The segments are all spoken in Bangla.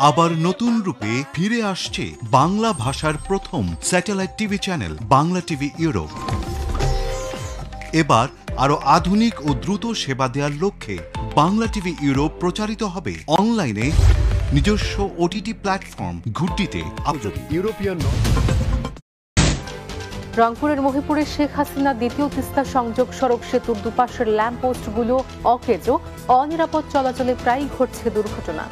আবার নতুন রূপে ফিরে আসছে বাংলা ভাষার প্রথম satellite TV channel Bangla TV Europe. এবার আরো আধুনিক ও দ্রুত সেবা দেওয়ার লক্ষ্যে বাংলা টিভি ইউরোপ প্রচারিত হবে অনলাইনে নিজস্ব ওটিটি প্ল্যাটফর্ম ঘুটটিতে। ইউরোপিয়ান রংপুরের মহিপুরে শেখ হাসিনা দ্বিতীয় তিস্তা সংযোগ সড়ক সেতুর দুপাশের ল্যাম্পপোস্টগুলো অকেজো, অনিরাপদ চলাচলে প্রায়ই ঘটছে দুর্ঘটনা।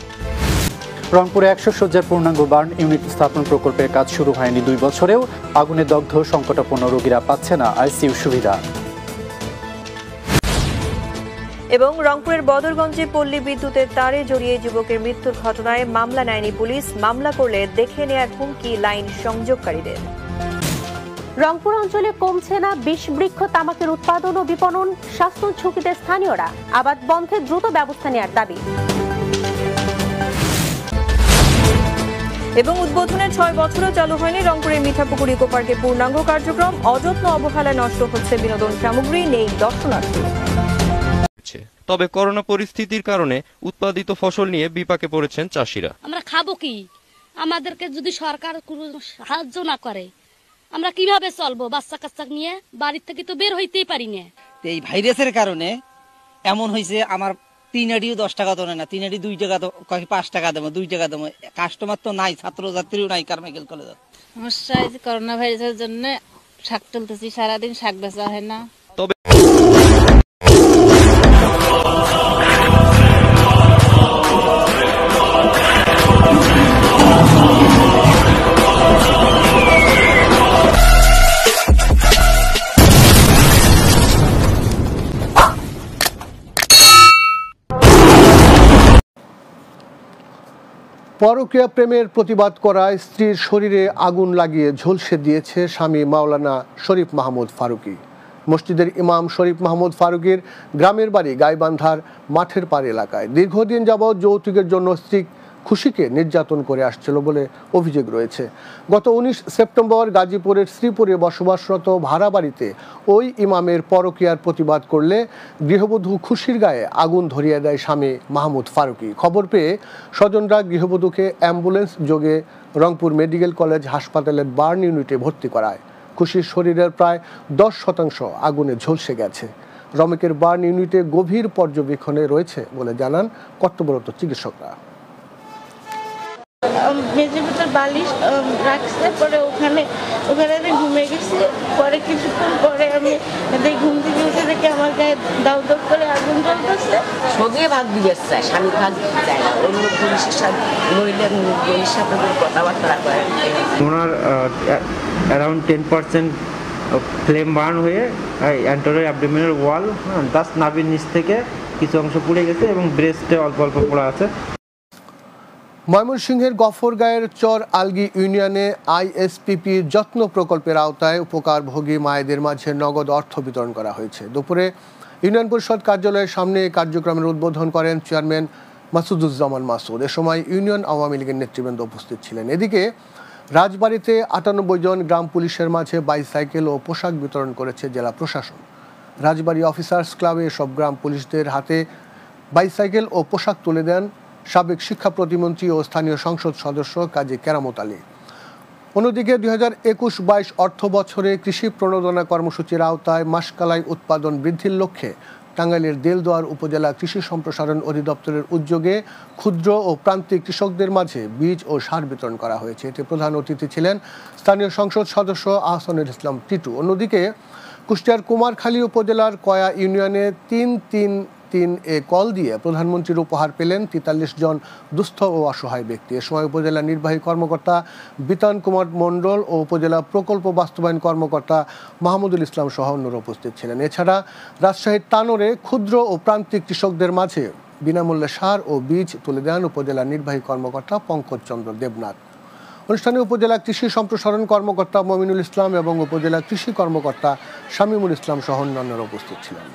রংপুরে 100 শয্যার পূর্ণাঙ্গ বার্ন ইউনিট স্থাপন প্রকল্পের কাজ শুরু হয়নি 2 বছরেও। আগুনে দগ্ধ সংকটাপন্ন রোগীরা পাচ্ছে না আইসিইউ সুবিধা। এবং রংপুরের বদরগঞ্জে পল্লী বিদ্যুতের তারে জড়িয়ে যুবকের মৃত্যুর ঘটনায় মামলা নেয়নি পুলিশ। মামলা করলে দেখে নেয়ার হুমকি লাইন সংযোগকারীদের। রংপুর অঞ্চলে কমছে না বিষবৃক্ষ তামাকের উৎপাদন ও বিপণন, স্বাস্থ্য ঝুঁকিতে স্থানীয়রা। আবাদ বন্ধে দ্রুত ব্যবস্থা নেওয়ার দাবি। এবং উদ্বোধনের 6 বছরও চালু হয়নি রংপুরের মিঠাপুকুর ইকো পার্কের পূর্ণাঙ্গ কার্যক্রম। অযত্ন অবহেলায় নষ্ট হচ্ছে বিনোদন সামগ্রী, নেই দর্শনার্থী। তবে করোনা পরিস্থিতির কারণে উৎপাদিত ফসল নিয়ে বিপাকে পড়েছেন চাষিরা। আমরা খাবো কি? আমাদেরকে যদি সরকার কোনো সাহায্য না করে আমরা কিভাবে চলবো? বাচ্চা কাচ্চা নিয়ে বাড়ির থেকে তো বের হইতেই পারি না। এই ভাইরাসের কারণে এমন হয়েছে, আমার 3 আড়িও 10 টাকা ধরে না, 3 আড়ি 2 টাকা, 5 টাকা দেবো, 2 টাকা দেবো। কাস্টমার তো নাই, ছাত্রছাত্রীও নাই কারমাইকেল কলেজে। সমস্যা হয়েছে করোনা ভাইরাসের জন্য। শাক তুলতেছি, সারাদিন শাক বেচা হয় না। পরকীয়া প্রেমের প্রতিবাদ করায় স্ত্রীর শরীরে আগুন লাগিয়ে ঝলসে দিয়েছে স্বামী মাওলানা শরীফ মাহমুদ ফারুকী। মসজিদের ইমাম শরীফ মাহমুদ ফারুকীর গ্রামের বাড়ি গাইবান্ধার মাঠের পাড় এলাকায়। দীর্ঘদিন যাবৎ যৌতুকের জন্য স্ত্রী খুশিকে নির্যাতন করে আসছিল বলে অভিযোগ রয়েছে। গত 19 সেপ্টেম্বর গাজীপুরের শ্রীপুরে বসবাসরত ভাড়া বাড়িতে ওই ইমামের পরকীয়ার প্রতিবাদ করলে গৃহবধূ খুশির গায়ে আগুন ধরিয়ে দেয় স্বামী মাহমুদ ফারুকী। খবর পেয়ে স্বজনরা গৃহবধূকে অ্যাম্বুলেন্স যোগে রংপুর মেডিকেল কলেজ হাসপাতালের বার্ন ইউনিটে ভর্তি করায়। খুশির শরীরের প্রায় 10% আগুনে ঝলসে গেছে। রমেকের বার্ন ইউনিটে গভীর পর্যবেক্ষণে রয়েছে বলে জানান কর্তব্যরত চিকিৎসকরা। মেঝের ভিতর বালিশ রাখছে, পরে ওখানে আমি ঘুমিয়ে গেছি। পরে কিছুক্ষণ পরে আমি ঘুম থেকে উঠে দেখি আমার গায়ে দাউ দাউ করে আগুন জ্বলতেছে। সঙ্গে ভাগ দিবে চায়, স্বামী ভাগ দিতে চায় না, অন্য পুলিশের সাথে মহিলার সাথে কথাবার্তা করে। ওনার অ্যারাউন্ড 10% ফ্লেম বার্ন হয়ে অ্যান্টেরিয়র অ্যাবডোমিনাল ওয়াল, জাস্ট নাভির নিচ থেকে কিছু অংশ পুড়ে গেছে এবং ব্রেস্টে অল্প অল্প পোড়া আছে। ময়মনসিংহের গফরগাঁয়ের চর আলগি ইউনিয়নে আইএসপিপি যত্ন প্রকল্পের আওতায় উপকারভোগী মায়েদের মাঝে নগদ অর্থ বিতরণ করা হয়েছে। দুপুরে ইউনিয়ন পরিষদ কার্যালয়ের সামনে কার্যক্রমের উদ্বোধন করেন চেয়ারম্যান মাসুদুজ্জামান মাসুদ। এ সময় ইউনিয়ন আওয়ামী লীগের নেতৃবৃন্দ উপস্থিত ছিলেন। এদিকে রাজবাড়ীতে 98 জন গ্রাম পুলিশের মাঝে বাইসাইকেল ও পোশাক বিতরণ করেছে জেলা প্রশাসন। রাজবাড়ী অফিসার্স ক্লাবে সব গ্রাম পুলিশদের হাতে বাইসাইকেল ও পোশাক তুলে দেন সাবেক শিক্ষা প্রতিমন্ত্রী ও স্থানীয় সংসদ সদস্য কাজী কেরামত আলী। অন্যদিকে 2021-22 অর্থ বছরে কৃষি প্রণোদনা কর্মসূচির আওতায় মাসকালাই উৎপাদন বৃদ্ধির লক্ষ্যে টাঙ্গাইলের দেলদুয়ার উপজেলা কৃষি সম্প্রসারণ অধিদপ্তরের উদ্যোগে ক্ষুদ্র ও প্রান্তিক কৃষকদের মাঝে বীজ ও সার বিতরণ করা হয়েছে। এতে প্রধান অতিথি ছিলেন স্থানীয় সংসদ সদস্য আহসানুল ইসলাম টিটু। অন্যদিকে কুষ্টিয়ার কুমারখালী উপজেলার কয়া ইউনিয়নে 333 কল দিয়ে প্রধানমন্ত্রীর উপহার পেলেন 43 জন দুস্থ ও অসহায় ব্যক্তি। এ সময় উপজেলা নির্বাহী কর্মকর্তা বিতান কুমার মণ্ডল ও উপজেলা প্রকল্প বাস্তবায়ন কর্মকর্তা মাহমুদুল ইসলাম সহ অন্যরা উপস্থিত ছিলেন। এছাড়া রাজশাহীর তানোরে ক্ষুদ্র ও প্রান্তিক কৃষকদের মাঝে বিনামূল্যে সার ও বীজ তুলে দেন উপজেলা নির্বাহী কর্মকর্তা পঙ্কজ চন্দ্র দেবনাথ। অনুষ্ঠানে উপজেলা কৃষি সম্প্রসারণ কর্মকর্তা মমিনুল ইসলাম এবং উপজেলা কৃষি কর্মকর্তা শামীমুল ইসলাম সহ অন্যান্যরা উপস্থিত ছিলেন।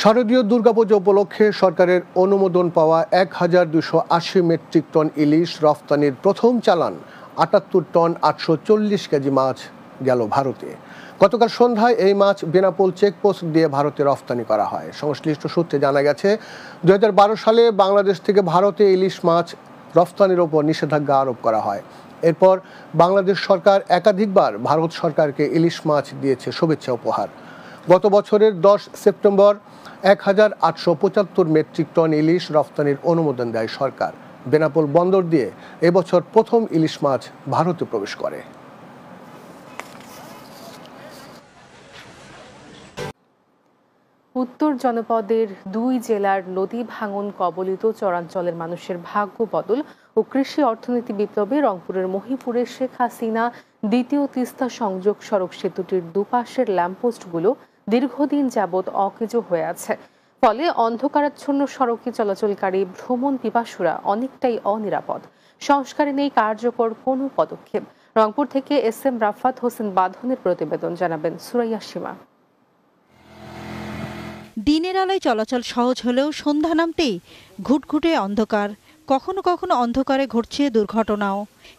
শারদীয় দুর্গাপূজা উপলক্ষে সরকারের অনুমোদন পাওয়া 1280 মেট্রিক টন ইলিশ রফতানির প্রথম চালান 78 টন 840 কেজি মাছ গেল ভারতে। গতকাল সন্ধ্যায় এই মাছ বেনাপোল চেকপোস্ট দিয়ে ভারতে রফতানি করা হয়। সংশ্লিষ্ট সূত্রে জানা গেছে 2012 সালে বাংলাদেশ থেকে ভারতে ইলিশ মাছ রফতানির ওপর নিষেধাজ্ঞা আরোপ করা হয়। এরপর বাংলাদেশ সরকার একাধিকবার ভারত সরকারকে ইলিশ মাছ দিয়েছে শুভেচ্ছা উপহার। গত বছরের 10 সেপ্টেম্বর 1875 মেট্রিক টন ইলিশ রফতানির অনুমোদন দেয় সরকার। বেনাপোল বন্দর দিয়ে এবছর প্রথম ইলিশ মাছ ভারতে প্রবেশ করে। উত্তর জনপদের 2 জেলার নদী ভাঙন কবলিত চরাঞ্চলের মানুষের ভাগ্য বদল ও কৃষি অর্থনীতি বিপ্লবে রংপুরের মহিপুরে শেখ হাসিনা দ্বিতীয় তিস্তা সংযোগ সড়ক সেতুটির দুপাশের ল্যাম্পপোস্টগুলো দীর্ঘদিন যাবৎ অকেজো হয়ে আছে। ফলে অন্ধকারাচ্ছন্ন সড়কে চলাচলকারী ভ্রমণ পিপাসুরা অনেকটাই অনিরাপদ। সংস্কারে নেই কার্যকর কোনো পদক্ষেপ। রংপুর থেকে SM রাফাত হোসেন বাঁধনের প্রতিবেদন, জানাবেন সুরাইয়া সীমা। দিনের আলোয় চলাচল সহজ হলেও সন্ধ্যা নামতেই ঘুটঘুটে অন্ধকার, কখনো কখনো অন্ধকারে ঘটছে দুর্ঘটনাও।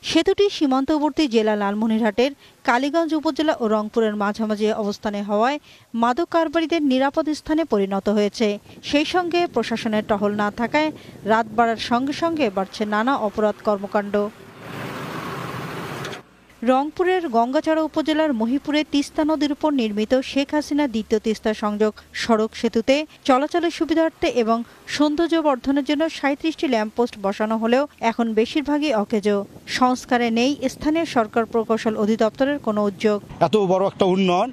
সেতুটি সীমান্তবর্তী জেলা লালমনিরহাটের কালীগঞ্জ উপজেলা ও রংপুরের মাঝামাঝি অবস্থানে হওয়ায় মাদক কারবারিদের নিরাপদ স্থানে পরিণত হয়েছে। সেই সঙ্গে প্রশাসনের টহল না থাকায় রাত বাড়ার সঙ্গে সঙ্গে বাড়ছে নানা অপরাধ কর্মকাণ্ড। রংপুরের গঙ্গাচড়া উপজেলার মহিপুরে তিস্তা নদীর উপর নির্মিত শেখ হাসিনা দ্বিতীয় তিস্তা সংযোগ সড়ক সেতুতে চলাচলের সুবিধার্থে এবং সৌন্দর্য বর্ধনের জন্য 37টি ল্যাম্পপোস্ট বসানো হলেও এখন বেশিরভাগই অকেজো। সংস্কারে নেই স্থানীয় সরকার প্রকৌশল অধিদপ্তরের কোনো উদ্যোগ। এত বড় একটা উন্নয়ন,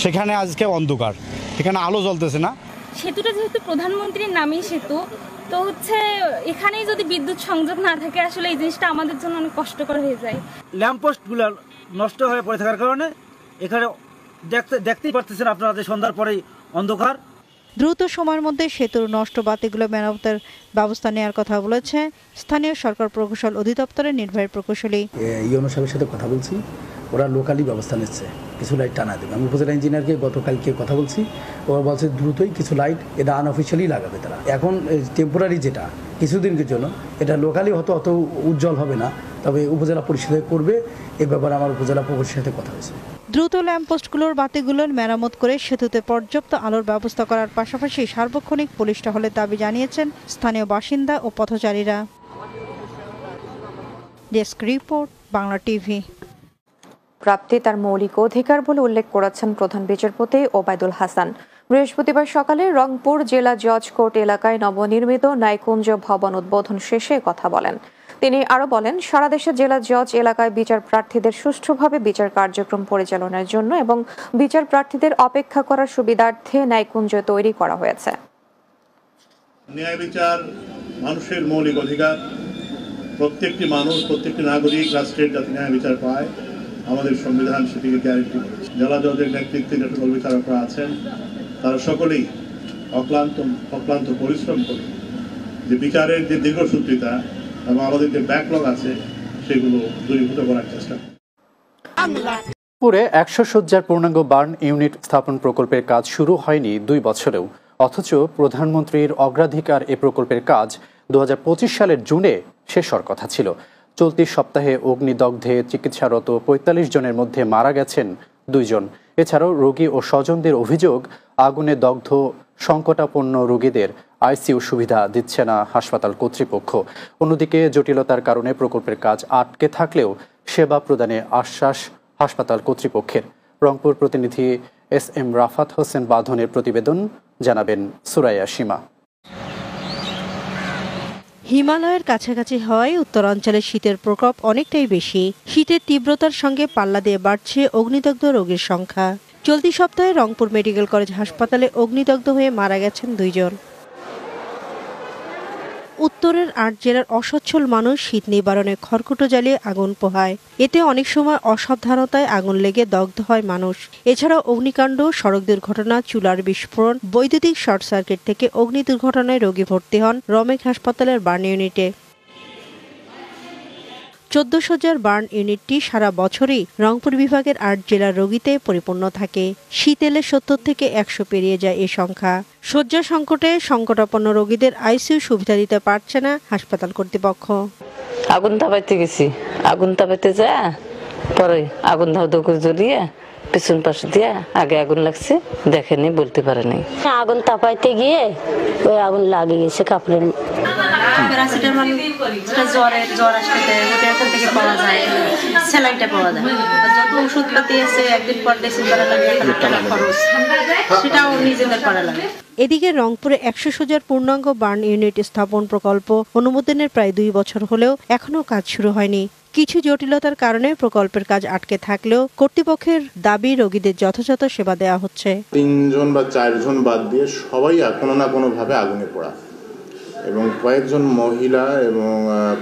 সেখানে আজকে অন্ধকার, এখানে আলো জ্বলতেছে না। সেতুটা যেহেতু প্রধানমন্ত্রীর নামেই সেতু, তো এখানেই যদি বিদ্যুৎ সংযোগ না থাকে আসলে এই জিনিসটা আমাদের জন্য অনেক কষ্টকর হয়ে যায়। ল্যাম্পপোস্টগুলো নষ্ট হয়ে পড়ে থাকার কারণে এখানে দেখতেই পারতেছেন আপনারা যে সন্ধ্যার পরেই অন্ধকার। দ্রুত সময়ের মধ্যে সেতুর নষ্ট বাতিগুলো মেরামতের ব্যবস্থা নেওয়ার কথা বলেছে স্থানীয় সরকার প্রকৌশল অধিদপ্তরের নির্বাহী প্রকৌশলী। ইউনো সাহেবের সাথে কথা বলছি, ওরা লোকালি ব্যবস্থা নিচ্ছে, কিছু লাইট টানা দেবে। আমি উপজেলা ইঞ্জিনিয়ারকে গতকালকে কথা বলছি, ওরা বলছে দ্রুতই কিছু লাইট এটা আনঅফিসিয়ালি লাগাবে তারা। এখন টেম্পোরারি যেটা কিছুদিনের জন্য, এটা লোকালি হয়তো অত উজ্জ্বল হবে না, তবে উপজেলা পরিষদে করবে, এ ব্যাপারে আমার উপজেলা প্রকৌশলীর সাথে কথা হয়েছে। দ্রুত ল্যাম্পপোস্টগুলোর বাতিগুলোর মেরামত করে সেতুতে পর্যাপ্ত আলোর ব্যবস্থা করার পাশাপাশি সার্বক্ষণিক পুলিশ টহলের দাবি জানিয়েছেন স্থানীয় বাসিন্দা ও পথচারীরা। Desk report, Bangla TV. প্রাপ্তি তার মৌলিক অধিকার বলে উল্লেখ করেছেন প্রধান বিচারপতি ওবায়দুল হাসান। বৃহস্পতিবার সকালে রংপুর জেলা জজ কোর্ট এলাকায় নবনির্মিত ন্যায়কুঞ্জ ভবন উদ্বোধন শেষে কথা বলেন। তিনি আরো বলেন, সারা দেশে জেলা জজ এলাকায় বিচার প্রার্থীদের সুষ্ঠুভাবে বিচার কার্যক্রম পরিচালনার জন্য এবং বিচার প্রার্থীদের অপেক্ষা করার সুবিধার্থে ন্যায়কুঞ্জ তৈরি করা হয়েছে। ন্যায় বিচার মানুষের মৌলিক অধিকার। প্রত্যেকটি মানুষ, প্রত্যেকটি নাগরিক রাষ্ট্রের যাতে ন্যায় বিচার পায়, আমাদের সংবিধান সেটিকে গ্যারান্টি করেছে। জেলা জজের নেতৃত্বে যে সকল বিচারকরা আছেন তারা সকলেই অক্লান্ত পরিশ্রম করে যে বিচারের যে দীর্ঘসূত্রিতা এবং আমাদের যে ব্যাকলগ আছে সেগুলো দূরীভূত করার চেষ্টা করে। পুরে 100 শয্যার পূর্ণাঙ্গ বার্ন ইউনিট স্থাপন প্রকল্পের কাজ শুরু হয়নি 2 বছরেও, অথচ প্রধানমন্ত্রীর অগ্রাধিকার এ প্রকল্পের কাজ 2025 সালের জুনে শেষ হওয়ার কথা ছিল। চলতি সপ্তাহে অগ্নিদগ্ধে চিকিৎসারত 45 জনের মধ্যে মারা গেছেন 2 জন। এছাড়াও রোগী ও স্বজনদের অভিযোগ, আগুনে দগ্ধ সংকটাপন্ন রোগীদের আইসিইউ সুবিধা দিচ্ছে না হাসপাতাল কর্তৃপক্ষ। অন্যদিকে জটিলতার কারণে প্রকল্পের কাজ আটকে থাকলেও সেবা প্রদানে আশ্বাস হাসপাতাল কর্তৃপক্ষের। রংপুর প্রতিনিধি SM রাফাত হোসেন বাঁধনের প্রতিবেদন, জানাবেন সুরাইয়া সীমা। হিমালয়ের কাছাকাছি হওয়ায় উত্তরাঞ্চলে শীতের প্রকোপ অনেকটাই বেশি। শীতের তীব্রতার সঙ্গে পাল্লা দিয়ে বাড়ছে অগ্নিদগ্ধ রোগীর সংখ্যা। চলতি সপ্তাহে রংপুর মেডিকেল কলেজ হাসপাতালে অগ্নিদগ্ধ হয়ে মারা গেছেন 2 জন। উত্তরের 8 জেলার অসচ্ছল মানুষ শীত নিবারণে খড়কুটো জ্বালিয়ে আগুন পোহায়। এতে অনেক সময় অসাবধানতায় আগুন লেগে দগ্ধ হয় মানুষ। এছাড়াও অগ্নিকাণ্ড, সড়ক দুর্ঘটনা, চুলার বিস্ফোরণ, বৈদ্যুতিক শর্ট সার্কিট থেকে অগ্নি দুর্ঘটনায় রোগী ভর্তি হন রমেক হাসপাতালের বার্ন ইউনিটে। 14 শয্যার বার্ন ইউনিটটি সারা বছরই রংপুর বিভাগের 8 জেলার রোগীতে পরিপূর্ণ থাকে। শীত এলে 70 থেকে 100 পেরিয়ে যায় এই সংখ্যা। শয্যা সংকটে সংকটাপন্ন রোগীদের আইসিইউ সুবিধা দিতে পারছে না হাসপাতাল কর্তৃপক্ষ। আগুন তাপাইতে গেছি, আগুন তাপাইতে যা পরে আগুন ধাউ ধাউ করে জ্বলিয়ে পিছন পাশে দিয়ে আগে আগুন লাগছে, দেখেনি, বলতে পারেনি। আগুন তাপাইতে গিয়ে ওই আগুন লাগিয়ে গেছে কাপড়ের। প্যারাসিটামল যেটা জ্বর আসতে ওটা এখান থেকে পাওয়া যায়, স্যালাইনটা পাওয়া যায়। যত ওষুধপাতি আছে একদিন পর ড্রেসিং করা লাগে, টাকা খরচ, সেটাও নিজেদের করা লাগে। এদিকে রংপুরে 100 শয্যার পূর্ণাঙ্গ বার্ন ইউনিট স্থাপন প্রকল্প অনুমোদনের প্রায় 2 বছর হলেও এখনো কাজ শুরু হয়নি। কিছু জটিলতার কারণে প্রকল্পের কাজ আটকে থাকলেও কর্তৃপক্ষের দাবি রোগীদের যথাযথ সেবা দেওয়া হচ্ছে। 3 জন বা 4 জন বাদ দিয়ে সবাই কোনো না কোনো ভাবে আগুনে পোড়া, এবং কয়েকজন মহিলা এবং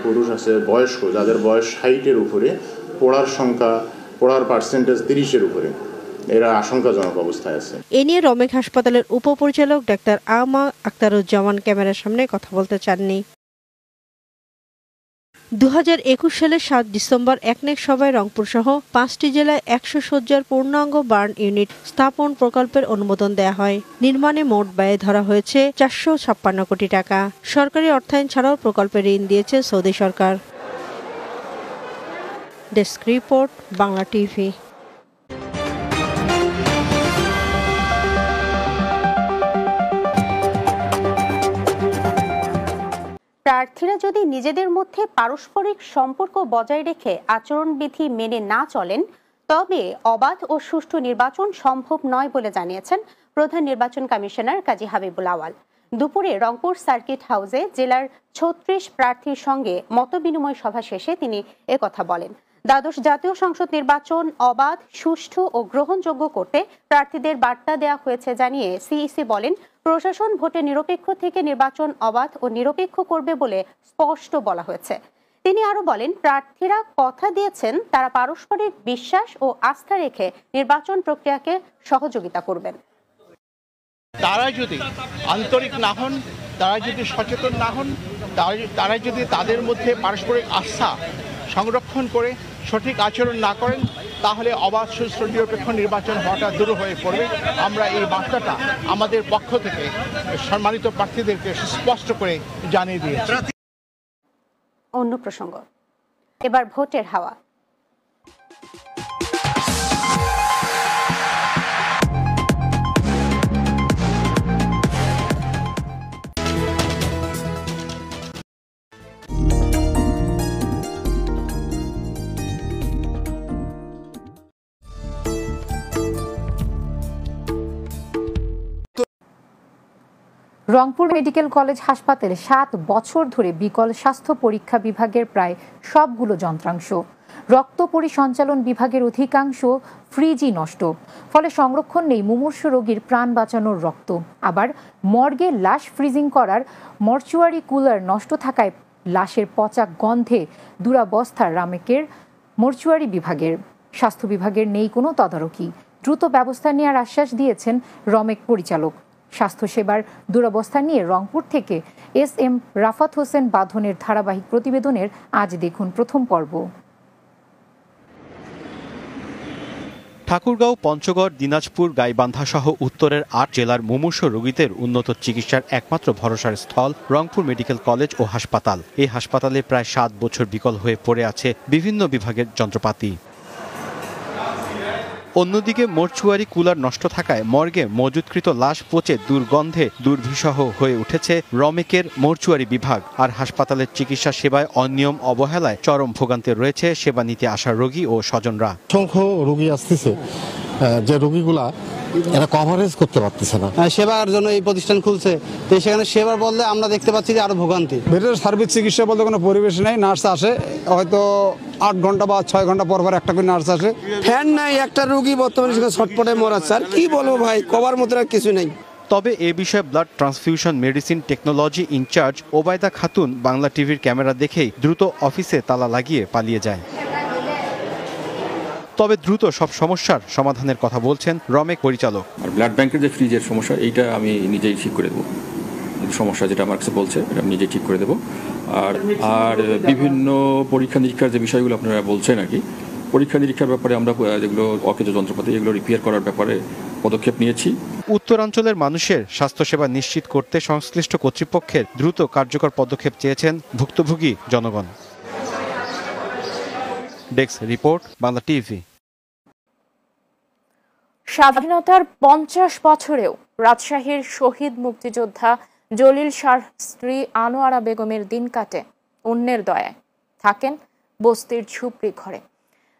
পুরুষ আছে বয়স্ক, যাদের বয়স 60-এর উপরে, পোড়ার পার্সেন্টেজ 30-এর উপরে, এরা আশঙ্কাজনক অবস্থায় আছে। এ নিয়ে রমেক হাসপাতালের উপপরিচালক ডাক্তার আমা আক্তারুজ্জামান ক্যামেরার সামনে কথা বলতে চাননি। 2021 সালের 7 ডিসেম্বর একনেক সভায় রংপুর সহ 5টি জেলায় 100 শয্যার পূর্ণাঙ্গ বার্ন ইউনিট স্থাপন প্রকল্পের অনুমোদন দেয়া হয়। নির্মাণে মোট ব্যয় ধরা হয়েছে 456 কোটি টাকা। সরকারি অর্থায়ন ছাড়াও প্রকল্পে ঋণ দিয়েছে সৌদি সরকার। Desk report, Bangla TV. প্রার্থীরা যদি নিজেদের মধ্যে পারস্পরিক সম্পর্ক বজায় রেখে আচরণবিধি মেনে না চলেন, তবে অবাধ ও সুষ্ঠু নির্বাচন সম্ভব নয় বলে জানিয়েছেন প্রধান নির্বাচন কমিশনার কাজী হাবিবুল আওয়াল। দুপুরে রংপুর সার্কিট হাউসে জেলার 36 প্রার্থীর সঙ্গে মতবিনিময় সভা শেষে তিনি একথা বলেন। দ্বাদশ জাতীয় সংসদ নির্বাচন অবাধ, সুষ্ঠু ও গ্রহণযোগ্য করতে প্রার্থীদের বার্তা দেওয়া হয়েছে জানিয়ে সিইসি বলেন, প্রশাসন ভোটে নিরপেক্ষ থেকে নির্বাচন অবাধ ও নিরপেক্ষ করবে বলে স্পষ্ট বলা হয়েছে। তিনি আরো বলেন, প্রার্থীরা কথা দিয়েছেন তারা পারস্পরিক বিশ্বাস ও আস্থা রেখে নির্বাচন প্রক্রিয়াকে সহযোগিতা করবেন। তারা যদি আন্তরিক না হন, তারা যদি সচেতন না হন, তারা যদি তাদের মধ্যে পারস্পরিক আস্থা সংরক্ষণ করে সঠিক আচরণ না করেন, তাহলে অবাধ, সুষ্ঠু, নিরপেক্ষ নির্বাচন হওয়াটা দূর হয়ে পড়বে। আমরা এই বার্তাটা আমাদের পক্ষ থেকে সম্মানিত প্রার্থীদেরকে স্পষ্ট করে জানিয়ে দিয়েছি। অন্য প্রসঙ্গ, এবার ভোটের হাওয়া। রংপুর মেডিকেল কলেজ হাসপাতালে 7 বছর ধরে বিকল স্বাস্থ্য পরীক্ষা বিভাগের প্রায় সবগুলো যন্ত্রাংশ, রক্ত পরিসঞ্চালন বিভাগের অধিকাংশ ফ্রিজই নষ্ট। ফলে সংরক্ষণ নেই মুমূর্ষু রোগীর প্রাণ বাঁচানোর রক্ত। আবার মর্গে লাশ ফ্রিজিং করার মর্চুয়ারি কুলার নষ্ট থাকায় লাশের পচা গন্ধে দুরবস্থা রামেকের মর্চুয়ারি বিভাগের। স্বাস্থ্য বিভাগের নেই কোনো তদারকি। দ্রুত ব্যবস্থা নেওয়ার আশ্বাস দিয়েছেন রমেক পরিচালক। স্বাস্থ্যসেবার দুরবস্থা নিয়ে রংপুর থেকে SM রাফাত হোসেন বাঁধনের ধারাবাহিক প্রতিবেদনের আজ দেখুন প্রথম পর্ব। ঠাকুরগাঁও, পঞ্চগড়, দিনাজপুর, গাইবান্ধা সহ উত্তরের 8 জেলার মুমূর্ষু রোগীদের উন্নত চিকিৎসার একমাত্র ভরসার স্থল রংপুর মেডিকেল কলেজ ও হাসপাতাল। এই হাসপাতালে প্রায় 7 বছর বিকল হয়ে পড়ে আছে বিভিন্ন বিভাগের যন্ত্রপাতি। অন্যদিকে মর্চুয়ারি কুলার নষ্ট থাকায় মর্গে মজুতকৃত লাশ পচে দুর্গন্ধে দুর্বিষহ হয়ে উঠেছে রমেকের মর্চুয়ারি বিভাগ। আর হাসপাতালের চিকিৎসা সেবায় অনিয়ম, অবহেলায় চরম ভোগান্তি রয়েছে সেবা নিতে আসা রোগী ও স্বজনরা। অসংখ্য রোগী আসতেছে, যে রোগীগুলা এরা কভারেজ করতে পারতেছে না। সেবার জন্য এই প্রতিষ্ঠান খুলছে, তো সেখানে সেবার বললে আমরা দেখতে পাচ্ছি যে আরো ভোগান্তি। বেডের সার্ভিস চিকিৎসা বলতে কোনো পরিবেশ নেই। নার্স আসে হয়তো 8 ঘন্টা বা 6 ঘন্টা পর পর একটা করে নার্স আসে। ফ্যান নাই, একটা রোগী বর্তমানে ছটপটে মরা। স্যার কি বলবো ভাই, কভার মতো আর কিছু নেই। তবে এ বিষয়ে blood transfusion medicine technology incharge Obaida Khatun Bangla টিভির ক্যামেরা দেখেই দ্রুত অফিসে তালা লাগিয়ে পালিয়ে যায়। তবে দ্রুত সব সমস্যার সমাধানের কথা বলছেন রমেক পরিচালক। ব্লাড ব্যাংকের যে ফ্রিজের সমস্যা, এইটা আমি নিজেই ঠিক করে দেবো। সমস্যা যেটা আমার কাছে বলছে এটা আমি নিজেই ঠিক করে দেবো। আর বিভিন্ন পরীক্ষা নিরীক্ষার যে বিষয়গুলো আপনারা বলছেন আর কি, পরীক্ষা নিরীক্ষার ব্যাপারে আমরা যেগুলো অকেজ যন্ত্রপাতি এগুলো রিপেয়ার করার ব্যাপারে পদক্ষেপ নিয়েছি। উত্তরাঞ্চলের মানুষের স্বাস্থ্যসেবা নিশ্চিত করতে সংশ্লিষ্ট কর্তৃপক্ষের দ্রুত কার্যকর পদক্ষেপ চেয়েছেন ভুক্তভোগী জনগণ। Desk report, Bangla TV. স্বাধীনতার 50 বছরেও রাজশাহীর শহীদ মুক্তিযোদ্ধা জলিল শাহর স্ত্রী আনোয়ারা বেগমের দিন কাটে অন্যের দয়ায়, থাকেন বস্তির ঝুপড়ি ঘরে।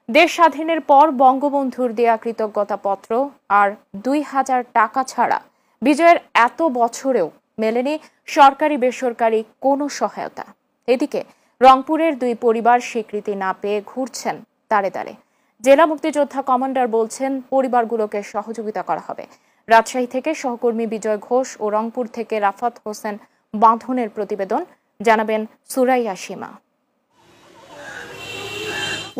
দেশ স্বাধীনের পর বঙ্গবন্ধুর দেয়া কৃতজ্ঞতা পত্র আর 2000 টাকা ছাড়া বিজয়ের এত বছরেও মেলেনি সরকারি বেসরকারি কোনো সহায়তা। এদিকে রংপুরের 2 পরিবার স্বীকৃতি না পেয়ে ঘুরছেন তারে তারে। জেলা মুক্তিযোদ্ধা কমান্ডার বলছেন পরিবারগুলোকে সহযোগিতা করা হবে। রাজশাহী থেকে সহকর্মী বিজয় ঘোষ ও রংপুর থেকে রাফাত হোসেন বাঁধনের প্রতিবেদন, জানাবেন সুরাইয়া সীমা।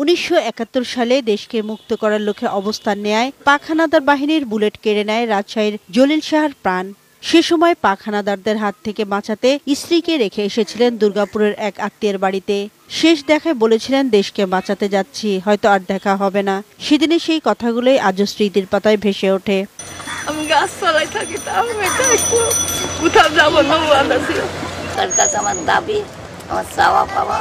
1971 সালে দেশকে মুক্ত করার লক্ষ্যে অবস্থান নেয় পাক হানাদার বাহিনীর বুলেট কেড়ে নেয় রাজশাহীর জলিল শাহর প্রাণ। সে সময় পাক হানাদারদের হাত থেকে বাঁচাতে স্ত্রীকে রেখে এসেছিলেন দুর্গাপুরের এক আত্মীয়ের বাড়িতে। শেষ দেখায় বলেছিলেন দেশকে বাঁচাতে যাচ্ছি, হয়তো আর দেখা হবে না। সেদিনে সেই কথাগুলোই আজও স্মৃতির পাতায় ভেসে ওঠে। আমি গাছ তলায় থাকি, কোথাও যাবো না। তার কাছে আমার দাবি, আমার চাওয়া পাওয়া,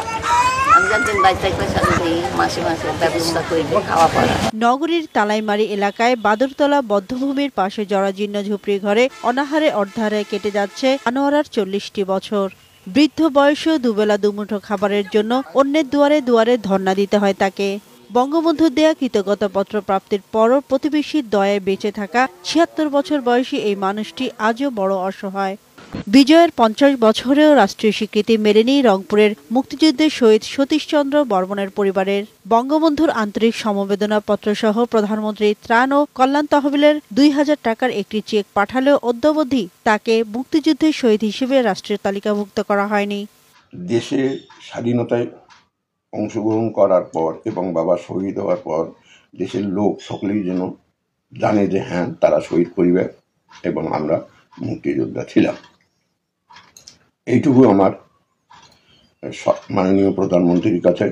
নগরীর তালাইমারি এলাকায় বাদরতলা বদ্ধভূমির পাশে জরাজীর্ণ ঝুপড়ি ঘরে অনাহারে অর্ধাহারে কেটে যাচ্ছে আনোয়ারার 40টি বছর। বৃদ্ধ বয়সেও দুবেলা দুমুঠো খাবারের জন্য অন্যের দুয়ারে দুয়ারে ধর্ণা দিতে হয় তাকে। বঙ্গবন্ধুর দেয়া কৃতজ্ঞতাপত্র প্রাপ্তির পরও প্রতিবেশীর দয়ায় বেঁচে থাকা 76 বছর বয়সী এই মানুষটি আজও বড় অসহায়। বিজয়ের 50 বছরেও রাষ্ট্রীয় স্বীকৃতি মেলেনি রংপুরের মুক্তিযুদ্ধের শহীদ সতীশচন্দ্র বর্মনের পরিবারের। বঙ্গবন্ধুর আন্তরিক সমবেদনা পত্র সহ প্রধানমন্ত্রী ত্রাণ ও কল্যাণ তহবিলের 2000 টাকার একটি চেক পাঠালেও অদ্যাবধি তাকে মুক্তিযুদ্ধের শহীদ হিসেবে রাষ্ট্রের তালিকাভুক্ত করা হয়নি। দেশে স্বাধীনতায় অংশগ্রহণ করার পর এবং বাবা শহীদ হওয়ার পর দেশের লোক সকলেই যেন জানে যে হ্যাঁ, তারা শহীদ পরিবার এবং আমরা মুক্তিযোদ্ধা ছিলাম। এইটুকু আমার মাননীয় প্রধানমন্ত্রীর কাছে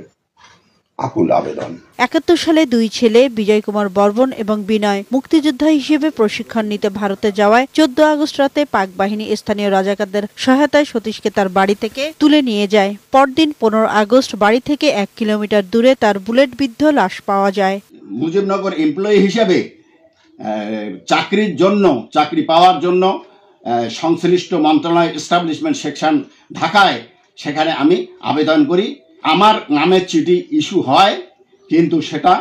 আকুল আবেদন। 71 সালে 2 ছেলে বিজয় কুমার বর্মন এবং বিনয় মুক্তিযোদ্ধা হিসেবে প্রশিক্ষণ নিতে ভারতে যাওয়ায় 14 আগস্ট রাতে পাক বাহিনী স্থানীয় রাজাকারদের সহায়তায় সতীশকে তার বাড়ি থেকে তুলে নিয়ে যায়। পরদিন 15 আগস্ট বাড়ি থেকে 1 কিলোমিটার দূরে তার বুলেট বিদ্ধ লাশ পাওয়া যায়। মুজিবনগর এমপ্লয়ি হিসেবে চাকরি পাওয়ার জন্য সংশ্লিষ্ট মন্ত্রণালয় এস্টাবলিশমেন্ট সেকশন ঢাকায়, সেখানে আমি আবেদন করি। আমার নামের চিঠি ইস্যু হয়, কিন্তু সেটা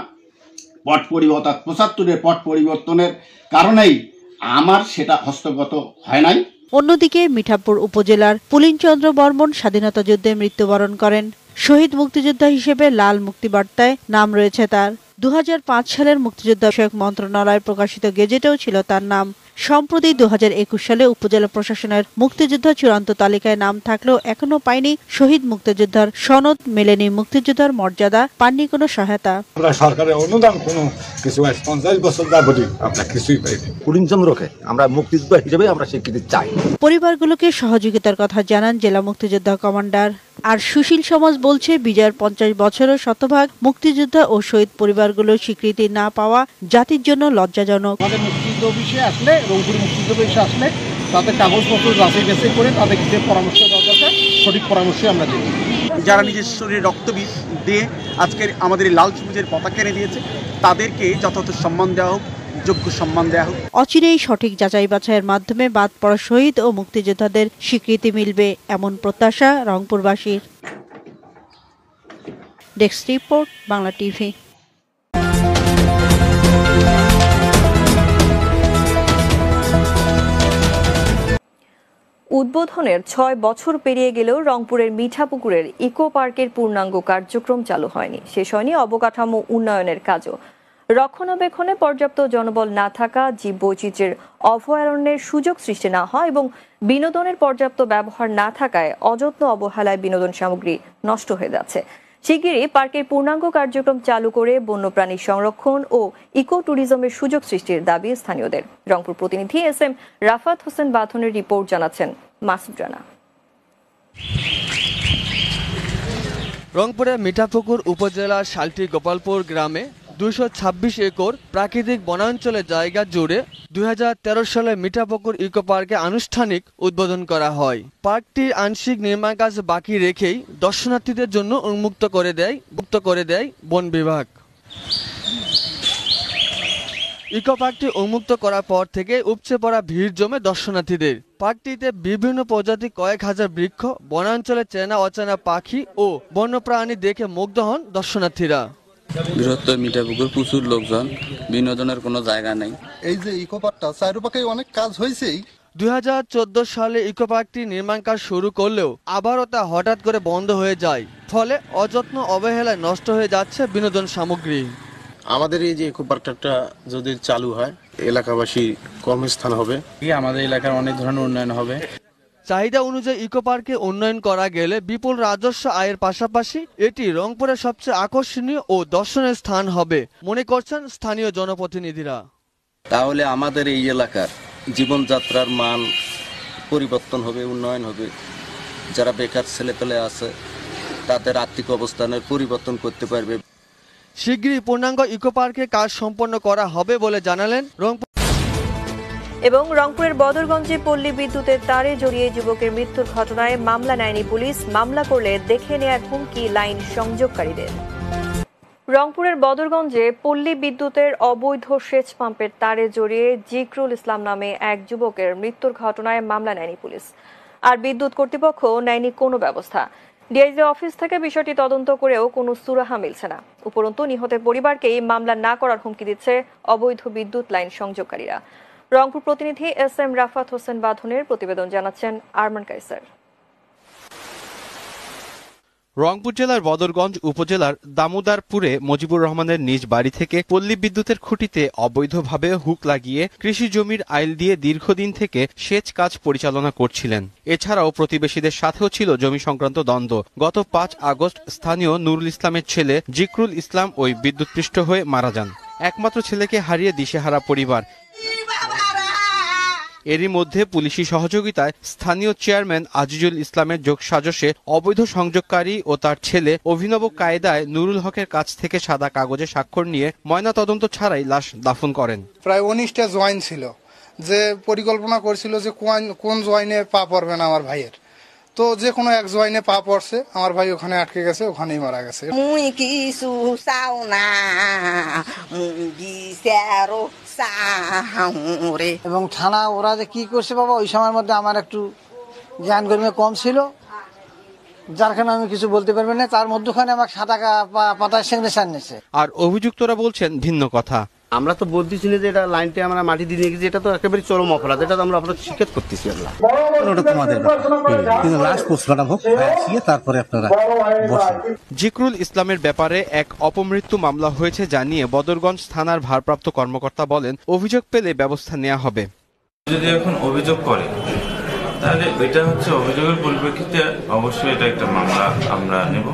পট পরিবর্তন 75-এর পট পরিবর্তনের কারণেই আমার সেটা হস্তগত হয় নাই। অন্যদিকে মিঠাপুর উপজেলার পুলিনচন্দ্র বর্মন স্বাধীনতা যুদ্ধে মৃত্যুবরণ করেন। শহীদ মুক্তিযোদ্ধা হিসেবে লাল মুক্তিবার্তায় নাম রয়েছে তার। 2005 সালের মুক্তিযোদ্ধা বিষয়ক মন্ত্রণালয় প্রকাশিত গেজেটেও ছিল তার নাম। সম্প্রতি 2021 সালে উপজেলা প্রশাসনের মুক্তিযোদ্ধা চূড়ান্ত তালিকায় নাম থাকলেও এখনো পায়নি শহীদ মুক্তিযোদ্ধার সনদ, মেলেনি মুক্তিযোদ্ধার মর্যাদা, পাননি কোনো সহায়তা। আমরা সরকারের অনুদান কোনো কিছু 50 বছর যাবতীয় আমরা কিছুই পাইনি। পুলিনচন্দ্রকে আমরা মুক্তিযোদ্ধা হিসেবে আমরা স্বীকৃতি চাই। পরিবারগুলোকে সহযোগিতার কথা জানান জেলা মুক্তিযোদ্ধা কমান্ডার। আর সুশীল সমাজ বলছে বিজয়ের 50 বছরও শতভাগ মুক্তিযোদ্ধা ও শহীদ পরিবারগুলোর স্বীকৃতি না পাওয়া জাতির জন্য লজ্জাজনক। আমাদের মুক্তিযুদ্ধ অফিসে আসলে, রংপুর মুক্তিযুদ্ধ অফিসে আসলে তাদের কাগজপত্র যাচাই বাছাই করে তাদের যে পরামর্শ দেওয়া দরকার সঠিক পরামর্শ আমরা দেব। যারা নিজের শরীরে রক্ত দিয়ে আজকের আমাদের লাল সবুজের পতাকা এনে দিয়েছে, তাদেরকে যথাযথ সম্মান দেওয়া হোক, যোগ্য সম্মান দেওয়া হোক। অচিরেই সঠিক যাচাই বাছাইয়ের মাধ্যমে বাদ পড়া শহীদ ও মুক্তিযোদ্ধাদের স্বীকৃতি মিলবে, এমন প্রত্যাশা রংপুরবাসীর। Desk report, Bangla TV. উদ্বোধনের 6 বছর পেরিয়ে গেলেও রংপুরের মিঠাপুকুরের ইকো পার্কের পূর্ণাঙ্গ কার্যক্রম চালু হয়নি, শেষ হয়নি অবকাঠামো উন্নয়নের কাজও। রক্ষণাবেক্ষণে পর্যাপ্ত জনবল না থাকা, জীববৈচিত্র্যের অভয়ারণ্যের সুযোগ সৃষ্টি না হয় এবং বিনোদনের পর্যাপ্ত ব্যবহার না থাকায় অযত্ন অবহেলায় বিনোদন সামগ্রী নষ্ট হয়ে যাচ্ছে। শিগগিরই পার্কের পূর্ণাঙ্গ কার্যক্রম চালু করে বন্যপ্রাণী সংরক্ষণ ও ইকো ট্যুরিজমের সুযোগ সৃষ্টির দাবি স্থানীয়দের। রংপুর প্রতিনিধি SM রাফাত হোসেন বাঁধনের রিপোর্ট, জানাচ্ছেন মাসুদ রানা। রংপুরের মিঠাপুকুর উপজেলার শালটি গোপালপুর গ্রামে 226 একর প্রাকৃতিক বনাঞ্চলের জায়গা জুড়ে 2013 সালে মিঠাপুকুর ইকো পার্কে আনুষ্ঠানিক উদ্বোধন করা হয়। পার্কটির আংশিক নির্মাণ কাজ বাকি রেখেই দর্শনার্থীদের জন্য উন্মুক্ত করে দেয় বন বিভাগ। ইকো পার্কটি উন্মুক্ত করার পর থেকে উপচে পড়া ভিড় জমে দর্শনার্থীদের। পার্কটিতে বিভিন্ন প্রজাতির কয়েক হাজার বৃক্ষ, বনাঞ্চলে চেনা অচেনা পাখি ও বন্যপ্রাণী দেখে মুগ্ধ হন দর্শনার্থীরা। বৃহত্তর মিঠাপুকুর, প্রচুর লোকজন, বিনোদনের কোনো জায়গা নেই। এই যে ইকো পার্কটা চারপাশে অনেক কাজ হয়েছেই। 2014 সালে ইকো পার্কটি নির্মাণ কাজ শুরু করলেও আবারও তা হঠাৎ করে বন্ধ হয়ে যায়। ফলে অযত্ন অবহেলায় নষ্ট হয়ে যাচ্ছে বিনোদন সামগ্রী। আমাদের এই যে ইকো পার্কটা যদি চালু হয়, এলাকাবাসী কর্মস্থান হবে, আমাদের এলাকার অনেক ধরনের উন্নয়ন হবে। চাহিদা অনুযায়ী ইকো পার্কে উন্নয়ন করা গেলে বিপুল রাজস্ব আয়ের পাশাপাশি এটি রংপুরের সবচেয়ে আকর্ষণীয় ও দর্শনীয় স্থান হবে মনে করছেন স্থানীয় জনপ্রতিনিধিরা। তাহলে আমাদের এই এলাকার জীবনযাত্রার মান পরিবর্তন হবে, উন্নয়ন হবে। যারা বেকার ছেলেপেলে আছে তাদের আর্থিক অবস্থানের পরিবর্তন করতে পারবে। শীঘ্রই পূর্ণাঙ্গ ইকো পার্কে কাজ সম্পন্ন করা হবে বলে জানালেন রংপুর। এবং রংপুরের বদরগঞ্জে পল্লী বিদ্যুতের তারে জড়িয়ে যুবকের মৃত্যুর ঘটনায় মামলা নেয়নি পুলিশ। মামলা করলে দেখে নেয়ার হুমকি লাইন সংযোগকারীদের। রংপুরের বদরগঞ্জে পল্লী বিদ্যুতের অবৈধ সেচ পাম্পের তারে জড়িয়ে জিকরুল ইসলাম নামে এক যুবকের মৃত্যুর ঘটনায় মামলা নেয়নি পুলিশ। আর বিদ্যুৎ কর্তৃপক্ষ নেয়নি কোনো ব্যবস্থা। ডিআইজি অফিস থেকে বিষয়টি তদন্ত করেও কোনো সুরাহা মিলছে না। উপরন্তু নিহতের পরিবারকেই মামলা না করার হুমকি দিচ্ছে অবৈধ বিদ্যুৎ লাইন সংযোগকারীরা। রংপুর প্রতিনিধি SM রাফাত হোসেন বাঁধনের প্রতিবেদন জানাচ্ছেন আরমান কাইসার। রংপুর জেলার বদরগঞ্জ উপজেলার দামোদরপুরে মুজিবুর রহমানের নিজ বাড়ি থেকে পল্লী বিদ্যুতের খুঁটিতে অবৈধভাবে হুক লাগিয়ে কৃষি জমির আইল দিয়ে দীর্ঘদিন থেকে সেচ কাজ পরিচালনা করছিলেন। এছাড়াও প্রতিবেশীদের সাথেও ছিল জমি সংক্রান্ত দ্বন্দ্ব। গত 5 আগস্ট স্থানীয় নুরুল ইসলামের ছেলে জিকরুল ইসলাম ওই বিদ্যুৎপৃষ্ট হয়ে মারা যান। একমাত্র ছেলেকে হারিয়ে দিশেহারা পরিবার। এরই মধ্যে পুলিশি সহযোগিতায় স্থানীয় চেয়ারম্যান আজিজুল ইসলামের যোগসাজশে অবৈধ সংযোগকারী ও তার ছেলে অভিনব কায়দায় নুরুল হকের কাছ থেকে সাদা কাগজে স্বাক্ষর নিয়ে ময়নাতদন্ত ছাড়াই লাশ দাফন করেন। প্রায় 19টা জয়েন ছিল, যে পরিকল্পনা করছিল যে কোন জয়েনে পা পড়বে না আমার ভাইয়ের। তো যে কোনো এক জয়েনে পা পড়ছে, আমার ভাই ওখানে আটকে গেছে, ওখানেই মারা গেছে। এবং থানা ওরা যে কি করছে বাবা, ওই সময়ের মধ্যে আমার একটু জ্ঞান গরিমে কম ছিল, যার কারণে আমি কিছু বলতে পারবো না। তার মধ্যখানে আমার সাদা পাতার সিগনেচার নিয়েছে। আর অভিযুক্তরা বলছেন ভিন্ন কথা। আমরা তো বলতেছি না যে এটা লাইনটা আমরা মাটি দিয়ে নিয়ে গেছি, এটা তো একেবারে চরম অপরাধ। এটা তো আমরা আপনার স্বীকার করতেছি। আল্লাহ কিন্তু লাস্ট পোস্টমর্টম হোক, তারপরে আপনারা জিকরুল ইসলামের ব্যাপারে এক অপমৃত্যু মামলা হয়েছে জানিয়ে বদরগঞ্জ থানার ভারপ্রাপ্ত কর্মকর্তা বলেন, অভিযোগ পেলে ব্যবস্থা নেওয়া হবে। যদি এখন অভিযোগ করে তাহলে এটা হচ্ছে অভিযোগের পরিপ্রেক্ষিতে অবশ্যই এটা একটা মামলা আমরা নেব,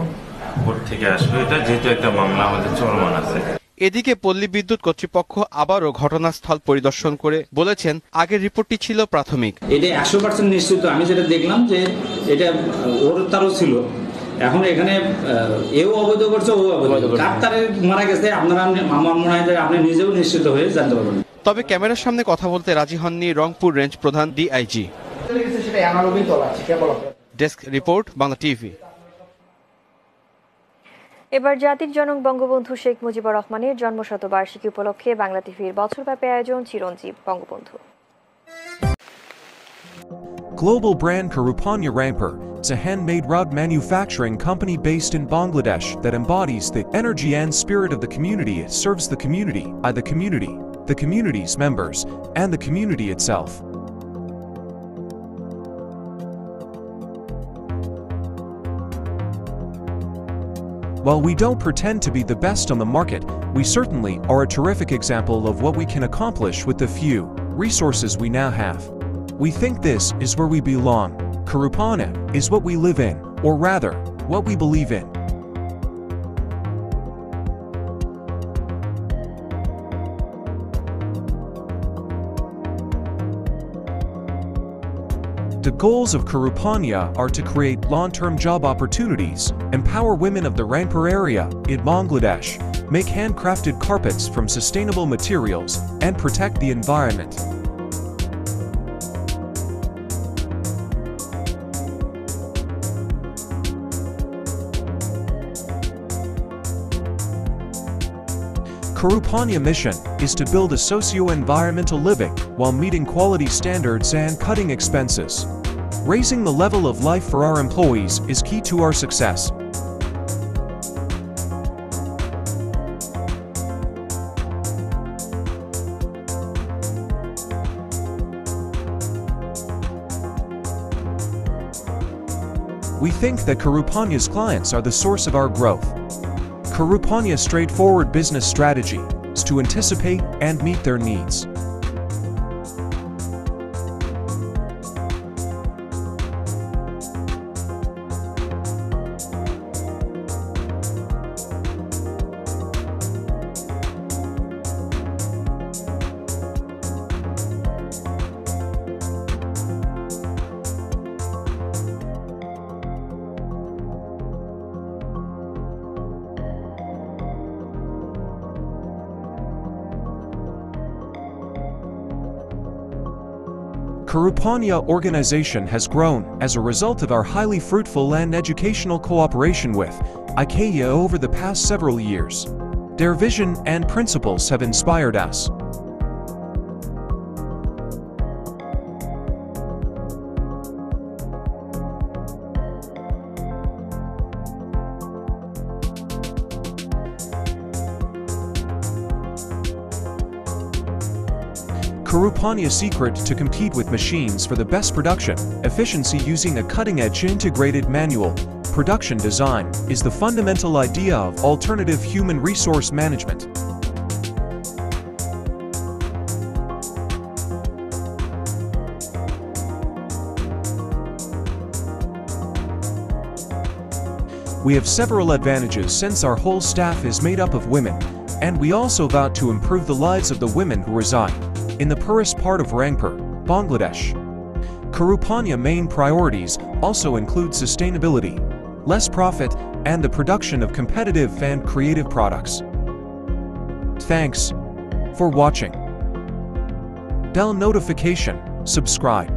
কোর্ট থেকে আসবে এটা, যেহেতু একটা মামলা আমাদের চলমান আছে। এদিকে পল্লী বিদ্যুৎ কর্তৃপক্ষ আবারও ঘটনাস্থল পরিদর্শন করে বলেছেন, আগের রিপোর্টটি ছিল প্রাথমিক। এটা 100% নিশ্চিত। আমি যেটা দেখলাম যে এটা ওর তারও ছিল, এখন এখানে এও অবৈধ করছে, ও অবৈধ করছে। কার তারে মারা গেছে আপনারা, আমার মনে হয় যে আপনি নিজেও নিশ্চিত হয়ে জানতে পারবেন। তবে ক্যামেরার সামনে কথা বলতে রাজি হননি রংপুর রেঞ্জ প্রধান DIG। Desk report, Bangla TV. এবার জাতির জনক বঙ্গবন্ধু শেখ মুজিবুর রহমানের জন্মশতবার্ষিকী উপলক্ষে বাংলা টিভির বছরব্যাপী আয়োজন চিরঞ্জীব Bangabandhu. Global brand Karupanya Rampur is a handmade rug manufacturing company based in Bangladesh that embodies the energy and spirit of the community. It serves the community, by the community's members, and the community itself. While we don't pretend to be the best on the market, we certainly are a terrific example of what we can accomplish with the few resources we now have. We think this is where we belong. Karupana is what we live in, or rather, what we believe in. The goals of Karupanya are to create long-term job opportunities, empower women of the Rampur area in Bangladesh, make handcrafted carpets from sustainable materials and protect the environment. Kurupanya mission is to build a socio-environmental living while meeting quality standards and cutting expenses. Raising the level of life for our employees is key to our success. We think that Kurupanya's clients are the source of our growth. Kurupanya's straightforward business strategy is to anticipate and meet their needs. Kurupanya organization has grown as a result of our highly fruitful and educational cooperation with IKEA over the past several years. Their vision and principles have inspired us. Kurupanya's secret to compete with machines for the best production efficiency using a cutting-edge integrated manual production design is the fundamental idea of alternative human resource management. We have several advantages since our whole staff is made up of women, and we also vow to improve the lives of the women who reside in the poorest part of Rangpur, Bangladesh. Kurupanya main priorities also include sustainability, less profit, and the production of competitive and creative products. Thanks for watching. Bell notification, subscribe.